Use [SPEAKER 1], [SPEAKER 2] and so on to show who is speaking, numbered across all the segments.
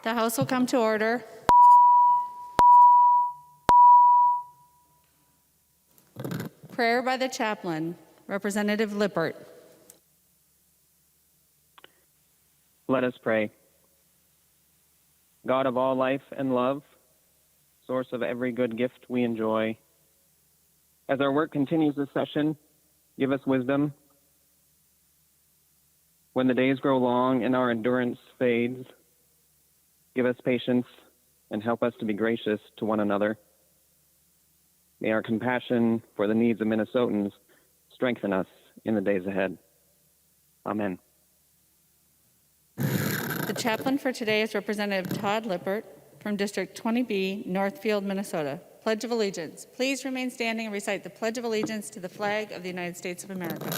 [SPEAKER 1] The House will come to order. Prayer by the chaplain, Representative Lippert.
[SPEAKER 2] Let us pray. God of all life and love, source of every good gift we enjoy, as our work continues this session, give us wisdom. When the days grow long and our endurance fades, give us patience and help us to be gracious to one another. May our compassion for the needs of Minnesotans strengthen us in the days ahead. Amen.
[SPEAKER 1] The chaplain for today is Representative Todd Lippert from District 20B, Northfield, Minnesota. Pledge of Allegiance. Please remain standing and recite the Pledge of Allegiance to the flag of the United States of America.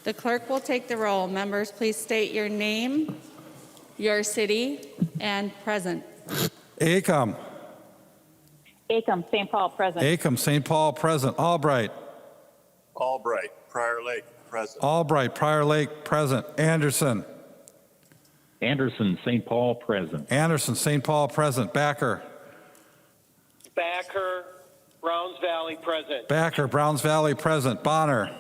[SPEAKER 1] The clerk will take the roll. Members, please state your name, your city, and present.
[SPEAKER 3] Acom.
[SPEAKER 4] Acom, St. Paul, present.
[SPEAKER 3] Acom, St. Paul, present. Albright.
[SPEAKER 5] Albright, Prior Lake, present.
[SPEAKER 3] Albright, Prior Lake, present. Anderson.
[SPEAKER 6] Anderson, St. Paul, present.
[SPEAKER 3] Anderson, St. Paul, present. Backer.
[SPEAKER 7] Backer, Browns Valley, present.
[SPEAKER 3] Backer, Browns Valley, present. Bonner.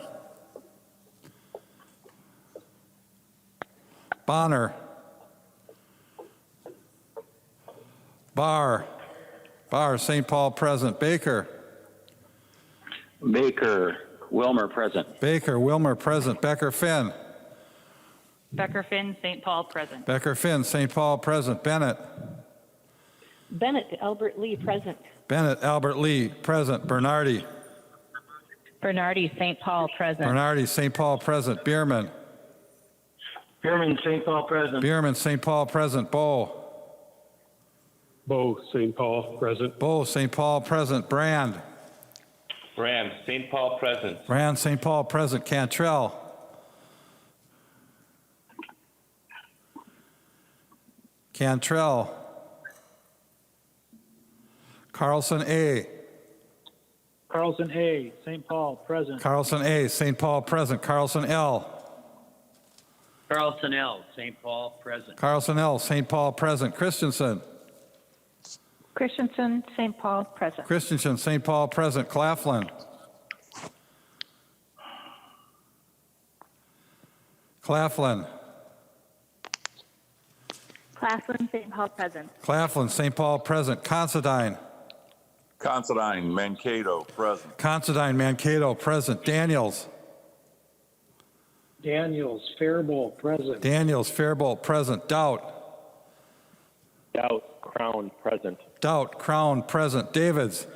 [SPEAKER 3] Bonner. Barr. Barr, St. Paul, present. Baker.
[SPEAKER 6] Baker, Wilmer, present.
[SPEAKER 3] Baker, Wilmer, present. Becker, Finn.
[SPEAKER 4] Becker Finn, St. Paul, present.
[SPEAKER 3] Becker, Finn, St. Paul, present. Bennett.
[SPEAKER 4] Bennett, Albert Lee, present.
[SPEAKER 3] Bennett, Albert Lee, present. Bernardi.
[SPEAKER 4] Bernardi, St. Paul, present.
[SPEAKER 3] Bernardi, St. Paul, present. Bierman.
[SPEAKER 8] Bierman, St. Paul, present.
[SPEAKER 3] Bierman, St. Paul, present. Bow.
[SPEAKER 8] Bow, St. Paul, present.
[SPEAKER 3] Bow, St. Paul, present. Brand.
[SPEAKER 7] Brand, St. Paul, present.
[SPEAKER 3] Brand, St. Paul, present. Cantrell. Cantrell. Carlson A.
[SPEAKER 8] Carlson A., St. Paul, present.
[SPEAKER 3] Carlson A. St. Paul, present. Carlson L.
[SPEAKER 6] Carlson L., St. Paul, present.
[SPEAKER 3] Carlson L. St. Paul, present. Christensen.
[SPEAKER 4] Christensen, St. Paul, present.
[SPEAKER 3] Christensen, St. Paul, present. Claflin. Claflin.
[SPEAKER 4] Claflin, St. Paul, present.
[SPEAKER 3] Claflin, St. Paul, present. Considine.
[SPEAKER 5] Considine, Mankato, present.
[SPEAKER 3] Considine, Mankato, present. Daniels.
[SPEAKER 8] Daniels, Faribault, present.
[SPEAKER 3] Daniels, Faribault, present. Doubt.
[SPEAKER 7] Doubt, Crown, present.
[SPEAKER 3] Doubt, Crown, present. Davids.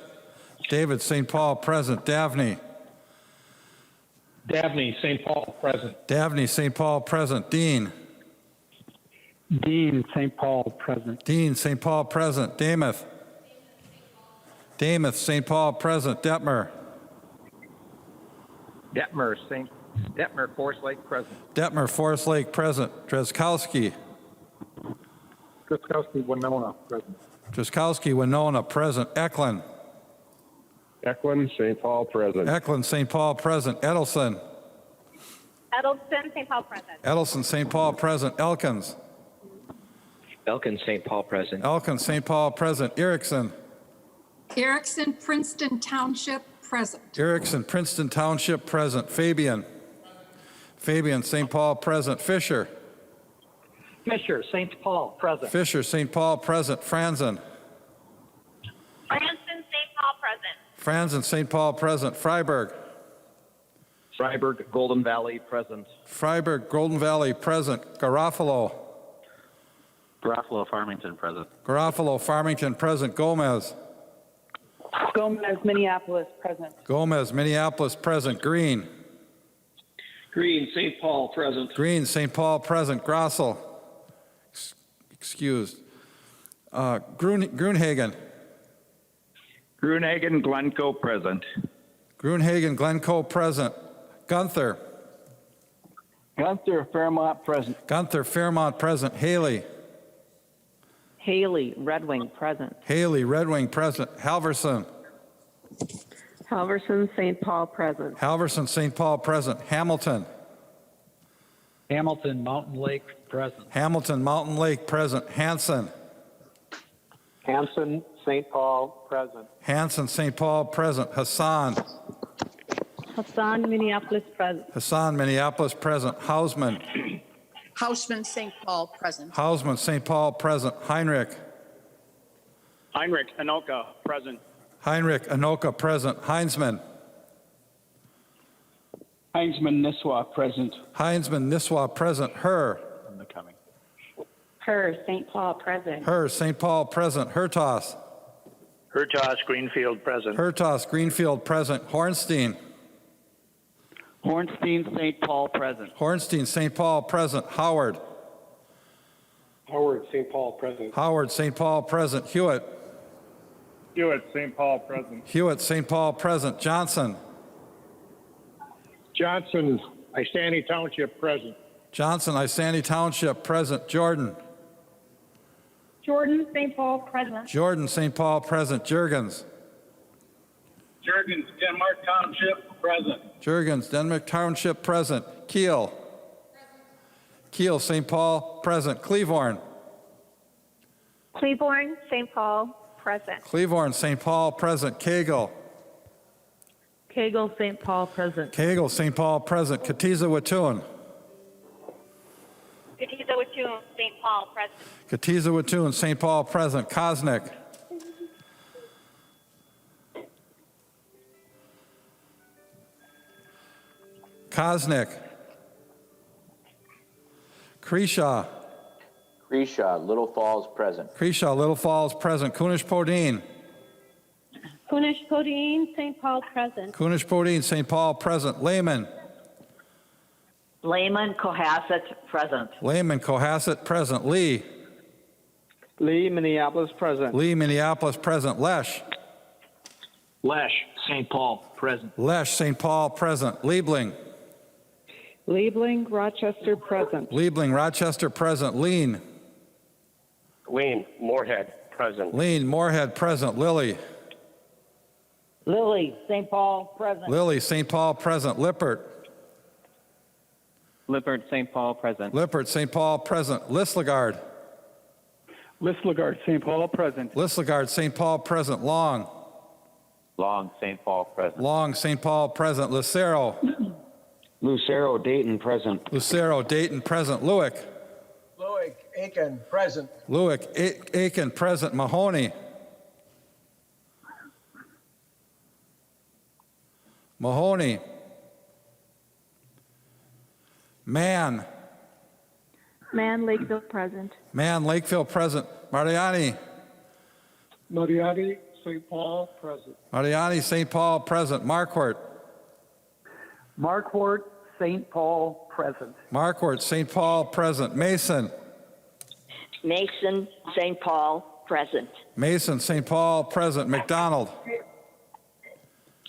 [SPEAKER 3] David, St. Paul, present. Davney.
[SPEAKER 8] Dabney, St. Paul, present.
[SPEAKER 3] Davney, St. Paul, present. Dean.
[SPEAKER 8] Dean, St. Paul, present.
[SPEAKER 3] Dean, St. Paul, present. Damuth. Damuth, St. Paul, present. Detmer.
[SPEAKER 6] Detmer, Forest Lake, present.
[SPEAKER 3] Detmer, Forest Lake, present. Drzeskowski.
[SPEAKER 8] Kuskowski, Winona, present.
[SPEAKER 3] Drzeskowski, Winona, present. Eklund.
[SPEAKER 8] Eklund, St. Paul, present.
[SPEAKER 3] Eklund, St. Paul, present. Edelson.
[SPEAKER 4] Edelson, St. Paul, present.
[SPEAKER 3] Edelson, St. Paul, present. Elkins.
[SPEAKER 2] Elkins, St. Paul, present.
[SPEAKER 3] Elkins, St. Paul, present. Erickson.
[SPEAKER 9] Erickson, Princeton Township, present.
[SPEAKER 3] Erickson, Princeton Township, present. Fabian. Fabian, St. Paul, present. Fisher.
[SPEAKER 8] Fisher, St. Paul, present.
[SPEAKER 3] Fisher, St. Paul, present. Franzen.
[SPEAKER 4] Franson, St. Paul, present.
[SPEAKER 3] Franzen, St. Paul, present. Freiberg.
[SPEAKER 6] Freiberg, Golden Valley, present.
[SPEAKER 3] Freiberg, Golden Valley, present. Garofalo.
[SPEAKER 6] Garofalo, Farmington, present.
[SPEAKER 3] Garofalo, Farmington, present. Gomez.
[SPEAKER 4] Gomez, Minneapolis, present.
[SPEAKER 3] Gomez, Minneapolis, present. Green.
[SPEAKER 7] Green, St. Paul, present.
[SPEAKER 3] Green, St. Paul, present. Grossel. Excused. Grunhagen.
[SPEAKER 6] Gruenhagen, Glencoe, present.
[SPEAKER 3] Grunhagen, Glencoe, present. Gunther.
[SPEAKER 8] Gunther Fairmont, present.
[SPEAKER 3] Gunther Fairmont, present. Haley.
[SPEAKER 4] Haley Red Wing, present.
[SPEAKER 3] Haley Red Wing, present. Halverson.
[SPEAKER 4] Halverson St. Paul, present.
[SPEAKER 3] Halverson St. Paul, present. Hamilton.
[SPEAKER 8] Hamilton Mountain Lake, present.
[SPEAKER 3] Hamilton Mountain Lake, present. Hanson.
[SPEAKER 8] Hanson St. Paul, present.
[SPEAKER 3] Hanson St. Paul, present. Hassan.
[SPEAKER 4] Hassan Minneapolis, present.
[SPEAKER 3] Hassan Minneapolis, present. Hausman.
[SPEAKER 9] Hausman St. Paul, present.
[SPEAKER 3] Hausman St. Paul, present. Heinrich.
[SPEAKER 7] Heinrich Anoka, present.
[SPEAKER 3] Heinrich Anoka, present. Heinzman.
[SPEAKER 8] Heinzman Nisswa, present.
[SPEAKER 3] Heinzman Nisswa, present. Her.
[SPEAKER 4] Her St. Paul, present.
[SPEAKER 3] Her St. Paul, present. Hertas.
[SPEAKER 7] Hertas Greenfield, present.
[SPEAKER 3] Hertas Greenfield, present. Hornstein.
[SPEAKER 8] Hornstein St. Paul, present.
[SPEAKER 3] Hornstein St. Paul, present. Howard.
[SPEAKER 8] Howard St. Paul, present.
[SPEAKER 3] Howard St. Paul, present. Hewitt.
[SPEAKER 8] Hewitt St. Paul, present.
[SPEAKER 3] Hewitt St. Paul, present. Johnson.
[SPEAKER 8] Johnson Isani Township, present.
[SPEAKER 3] Johnson Isani Township, present. Jordan.
[SPEAKER 4] Jordan St. Paul, present.
[SPEAKER 3] Jordan St. Paul, present. Jurgens.
[SPEAKER 8] Jurgens Denmark Township, present.
[SPEAKER 3] Jurgens Denmark Township, present. Kiel. Kiel St. Paul, present. Cleveland.
[SPEAKER 4] Cleveland St. Paul, present.
[SPEAKER 3] Cleveland St. Paul, present. Cagle.
[SPEAKER 4] Cagle St. Paul, present.
[SPEAKER 3] Cagle St. Paul, present. Katiza Watun.
[SPEAKER 4] Katiza Watun St. Paul, present.
[SPEAKER 3] Katiza Watun St. Paul, present. Kosnick. Kosnick. Creshaw.
[SPEAKER 10] Grisha, Little Falls, present.
[SPEAKER 3] Creshaw, Little Falls, present. Kunish Podine.
[SPEAKER 4] Kunish Podine St. Paul, present.
[SPEAKER 3] Kunish Podine, St. Paul, present. Lehman.
[SPEAKER 4] Lehman Cohasset, present.
[SPEAKER 3] Lehman, Cohasset, present. Lee.
[SPEAKER 8] Lee Minneapolis, present.
[SPEAKER 3] Lee, Minneapolis, present. Lesh.
[SPEAKER 8] Lesh St. Paul, present.
[SPEAKER 3] Lesh, St. Paul, present. Liebling.
[SPEAKER 4] Liebling Rochester, present.
[SPEAKER 3] Liebling, Rochester, present. Lean.
[SPEAKER 7] Wayne Moorhead, present.
[SPEAKER 3] Lean, Moorhead, present. Lily.
[SPEAKER 4] Lily St. Paul, present.
[SPEAKER 3] Lily, St. Paul, present. Lippert.
[SPEAKER 2] Lippert St. Paul, present.
[SPEAKER 3] Lippert, St. Paul, present. Lislegard.
[SPEAKER 8] Lislegard St. Paul, present.
[SPEAKER 3] Lislegard, St. Paul, present. Long.
[SPEAKER 10] Long, St. Paul, present.
[SPEAKER 3] Long, St. Paul, present. Lucero.
[SPEAKER 6] Lucero Dayton, present.
[SPEAKER 3] Lucero, Dayton, present. Lewick.
[SPEAKER 8] Loic Aiken, present.
[SPEAKER 3] Lewick, Aiken, present. Mahoney. Mahoney. Mann.
[SPEAKER 4] Man Lakeville, present.
[SPEAKER 3] Mann, Lakeville, present. Mariani.
[SPEAKER 8] Mariani St. Paul, present.
[SPEAKER 3] Mariani, St. Paul, present. Marquardt.
[SPEAKER 8] Marquardt St. Paul, present.
[SPEAKER 3] Marquardt, St. Paul, present. Mason.
[SPEAKER 4] Mason St. Paul, present.
[SPEAKER 3] Mason, St. Paul, present. McDonald.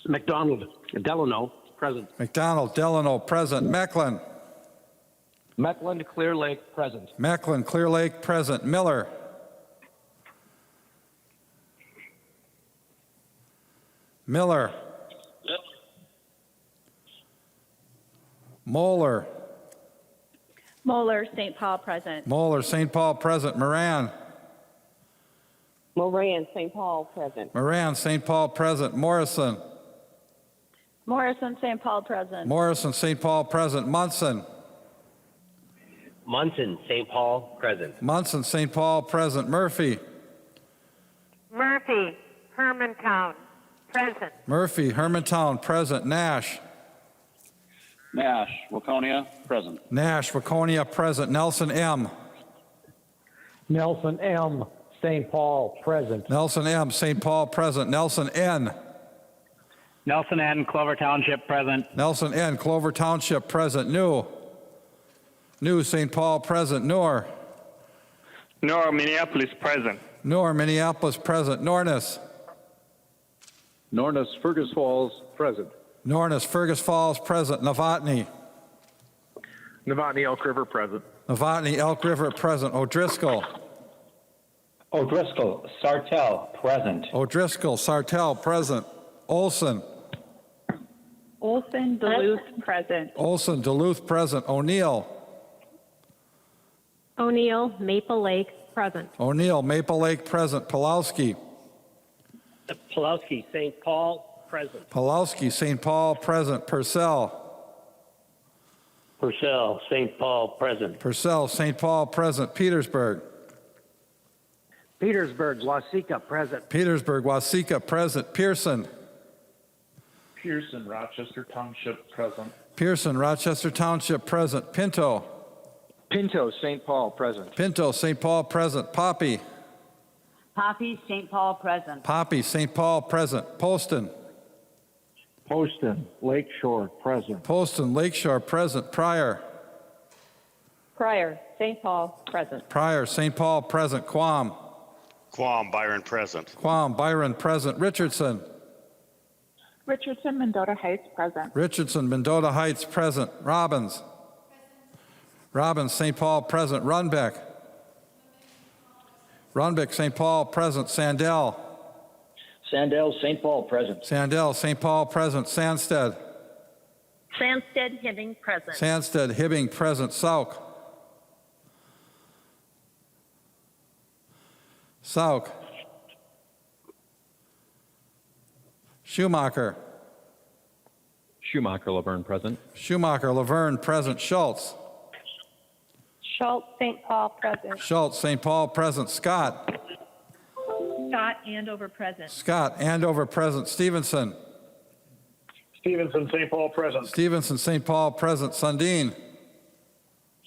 [SPEAKER 8] McDonald Delano, present.
[SPEAKER 3] McDonald, Delano, present. Mecklin.
[SPEAKER 8] Mecklen Clear Lake, present.
[SPEAKER 3] Mecklin, Clear Lake, present. Miller. Miller. Moeller.
[SPEAKER 4] Moeller St. Paul, present.
[SPEAKER 3] Moeller, St. Paul, present. Moran.
[SPEAKER 4] Moran St. Paul, present.
[SPEAKER 3] Moran, St. Paul, present. Morrison.
[SPEAKER 4] Morrison St. Paul, present.
[SPEAKER 3] Morrison, St. Paul, present. Munson.
[SPEAKER 7] Munson St. Paul, present.
[SPEAKER 3] Munson, St. Paul, present. Murphy.
[SPEAKER 4] Murphy Hermantown, present.
[SPEAKER 3] Murphy, Hermantown, present. Nash.
[SPEAKER 8] Nash, Waconia, present.
[SPEAKER 3] Nash, Waconia, present. Nelson M.
[SPEAKER 8] Nelson M. St. Paul, present.
[SPEAKER 3] Nelson M. St. Paul, present. Nelson N.
[SPEAKER 8] Nelson N. Clover Township, present.
[SPEAKER 3] Nelson N. Clover Township, present. New, St. Paul, present. Noor.
[SPEAKER 7] Nor Minneapolis, present.
[SPEAKER 3] Noor, Minneapolis, present. Nornis.
[SPEAKER 8] Nornis Fergus Falls, present.
[SPEAKER 3] Nornis, Fergus Falls, present. Novotny.
[SPEAKER 7] Novotny Elk River, present.
[SPEAKER 3] Novotny, Elk River, present. O'Driscoll.
[SPEAKER 8] O'Driscoll, Sartell, present.
[SPEAKER 3] O'Driscoll, Sartell, present. Olson.
[SPEAKER 4] Olson, Duluth, present.
[SPEAKER 3] Olson, Duluth, present. O'Neill.
[SPEAKER 4] O'Neill, Maple Lake, present.
[SPEAKER 3] O'Neill, Maple Lake, present. Pulowski.
[SPEAKER 8] Pulowski, St. Paul, present.
[SPEAKER 3] Pulowski, St. Paul, present. Purcell.
[SPEAKER 8] Purcell, St. Paul, present.
[SPEAKER 3] Purcell, St. Paul, present. Petersburg.
[SPEAKER 8] Petersburg, Waseca, present.
[SPEAKER 3] Petersburg, Waseca, present. Pearson.
[SPEAKER 7] Pearson, Rochester Township, present.
[SPEAKER 3] Pearson, Rochester Township, present. Pinto.
[SPEAKER 6] Pinto, St. Paul, present.
[SPEAKER 3] Pinto, St. Paul, present. Poppy.
[SPEAKER 4] Poppy, St. Paul, present.
[SPEAKER 3] Poppy, St. Paul, present. Poston.
[SPEAKER 8] Poston, Lakeshore, present.
[SPEAKER 3] Poston, Lakeshore, present. Pryor.
[SPEAKER 4] Pryor, St. Paul, present.
[SPEAKER 3] Pryor, St. Paul, present. Quam.
[SPEAKER 7] Quam, Byron, present.
[SPEAKER 3] Quam, Byron, present. Richardson.
[SPEAKER 4] Richardson, Mendota Heights, present.
[SPEAKER 3] Richardson, Mendota Heights, present. Robbins. Robbins, St. Paul, present. Runbeck. Runbeck, St. Paul, present. Sandell.
[SPEAKER 8] Sandell, St. Paul, present.
[SPEAKER 3] Sandell, St. Paul, present. Sandsted.
[SPEAKER 4] Sandsted, Hibbing, present.
[SPEAKER 3] Sandsted, Hibbing, present. Sauk. Sauk. Schumacher.
[SPEAKER 10] Schumacher, Laverne, present.
[SPEAKER 3] Schumacher, Laverne, present. Schultz.
[SPEAKER 4] Schultz, St. Paul, present.
[SPEAKER 3] Schultz, St. Paul, present. Scott.
[SPEAKER 4] Scott, Andover, present.
[SPEAKER 3] Scott, Andover, present. Stevenson.
[SPEAKER 7] Stevenson, St. Paul, present.
[SPEAKER 3] Stevenson, St. Paul, present. Sundin.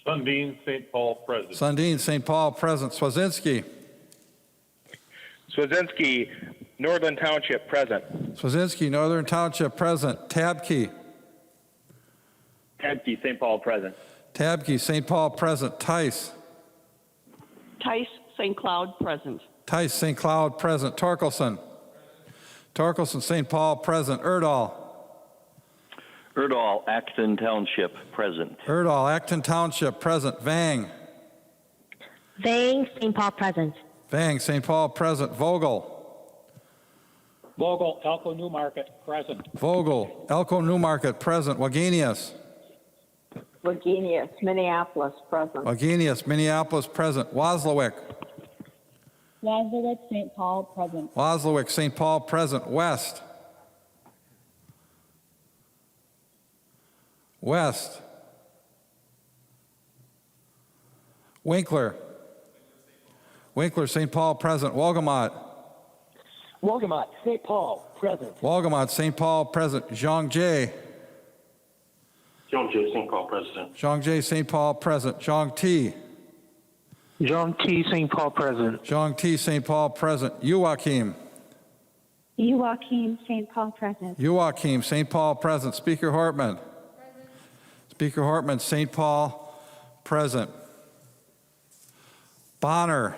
[SPEAKER 7] Sundin, St. Paul, present.
[SPEAKER 3] Sundin, St. Paul, present. Swazinski.
[SPEAKER 7] Swazinski, Northern Township, present.
[SPEAKER 3] Swazinski, Northern Township, present. Tabke.
[SPEAKER 7] Tedke, St. Paul, present.
[SPEAKER 3] Tabke, St. Paul, present. Tice.
[SPEAKER 4] Tice, St. Cloud, present.
[SPEAKER 3] Tice, St. Cloud, present. Torkelson. Torkelson, St. Paul, present. Erdahl.
[SPEAKER 7] Erdahl, Acton Township, present.
[SPEAKER 3] Erdahl, Acton Township, present. Vang.
[SPEAKER 4] Vang, St. Paul, present.
[SPEAKER 3] Vang, St. Paul, present. Vogel.
[SPEAKER 8] Vogel, Elko Newmarket, present.
[SPEAKER 3] Vogel, Elko Newmarket, present. Wagenius.
[SPEAKER 4] Virginia, Minneapolis, present.
[SPEAKER 3] Wagenius, Minneapolis, present. Waslowick.
[SPEAKER 4] Lazarus, St. Paul, present.
[SPEAKER 3] Waslowick, St. Paul, present. West. West. Winkler. Winkler, St. Paul, present. Wolgamott.
[SPEAKER 8] Wolgamott, St. Paul, present.
[SPEAKER 3] Wolgamott, St. Paul, present. Zhangjiai.
[SPEAKER 7] John J. St. Paul, present.
[SPEAKER 3] Zhangjiai, St. Paul, present. Zhangti.
[SPEAKER 8] John T. St. Paul, present.
[SPEAKER 3] Zhangti, St. Paul, present. Joachim.
[SPEAKER 4] Joachim, St. Paul, present.
[SPEAKER 3] Joachim, St. Paul, present. Speaker Hortman. Speaker Hortman, St. Paul, present. Bonner.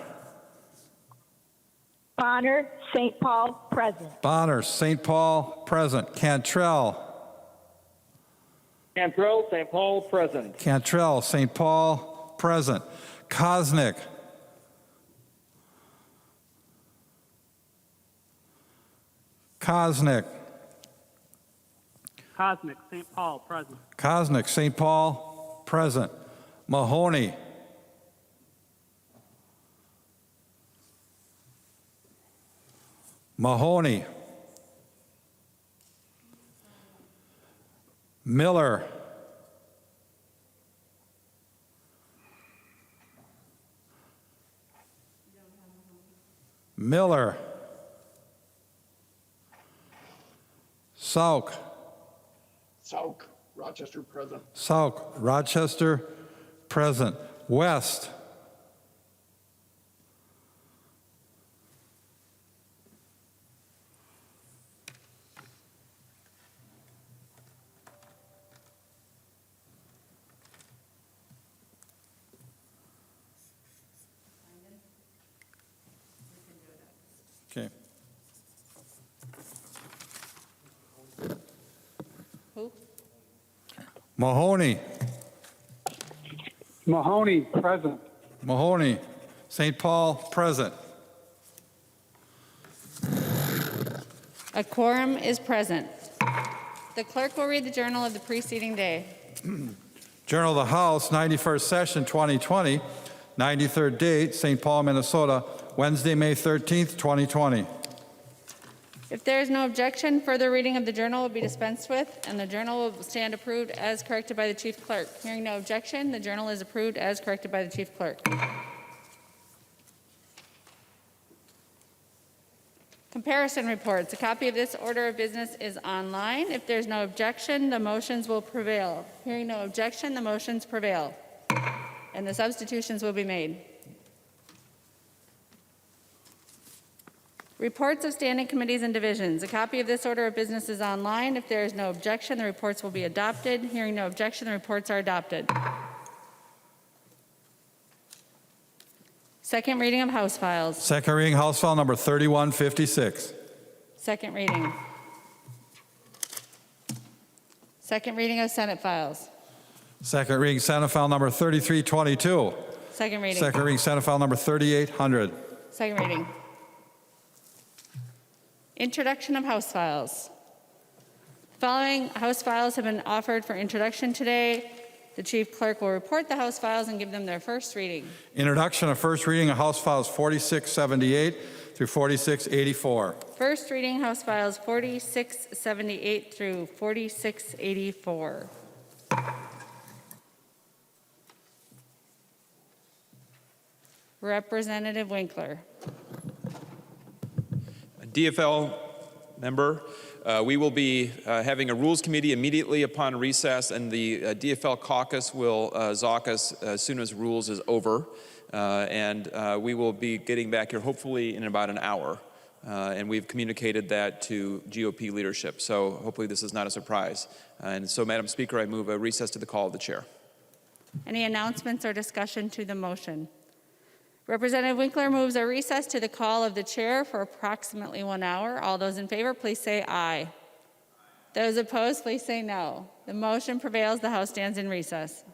[SPEAKER 4] Bonner, St. Paul, present.
[SPEAKER 3] Bonner, St. Paul, present. Cantrell.
[SPEAKER 8] Cantrell, St. Paul, present.
[SPEAKER 3] Cantrell, St. Paul, present. Kosnick. Kosnick.
[SPEAKER 8] Cosmic, St. Paul, present.
[SPEAKER 3] Kosnick, St. Paul, present. Mahoney. Mahoney. Miller. Miller. Sauk.
[SPEAKER 7] Sauk, Rochester, present.
[SPEAKER 3] Sauk, Rochester, present. West. Okay.
[SPEAKER 1] Who?
[SPEAKER 3] Mahoney.
[SPEAKER 6] Mahoney, present.
[SPEAKER 3] Mahoney. St. Paul, present.
[SPEAKER 1] A quorum is present. The clerk will read the journal of the preceding day.
[SPEAKER 3] Journal of the House, 91st Session 2020, 93rd date, St. Paul, Minnesota, Wednesday, May 13th, 2020.
[SPEAKER 1] If there is no objection, further reading of the journal will be dispensed with, and the journal will stand approved as corrected by the chief clerk. Hearing no objection, the journal is approved as corrected by the chief clerk. Comparison reports. A copy of this order of business is online. If there's no objection, the motions will prevail. Hearing no objection, the motions prevail, and the substitutions will be made. Reports of standing committees and divisions. A copy of this order of business is online. If there is no objection, the reports will be adopted. Hearing no objection, the reports are adopted. Second reading of House files.
[SPEAKER 3] Second reading, House File number 3156.
[SPEAKER 1] Second reading. Second reading of Senate files.
[SPEAKER 3] Second reading, Senate File number 3322.
[SPEAKER 1] Second reading.
[SPEAKER 3] Second reading, Senate File number 3800.
[SPEAKER 1] Second reading. Introduction of House files. The following House files have been offered for introduction today. The chief clerk will report the House files and give them their first reading.
[SPEAKER 3] Introduction of first reading of House Files 4678 through 4684.
[SPEAKER 1] First reading House files 4678 through 4684. Representative Winkler.
[SPEAKER 11] DFL member, we will be having a Rules Committee immediately upon recess, and the DFL caucus will zock us as soon as Rules is over. We will be getting back here hopefully in about an hour. And we've communicated that to GOP leadership. So hopefully this is not a surprise. And so, Madam Speaker, I move a recess to the call of the chair.
[SPEAKER 1] Any announcements or discussion to the motion? Representative Winkler moves a recess to the call of the chair for approximately 1 hour. All those in favor, please say aye. Those opposed, please say no. The motion prevails. The House stands in recess.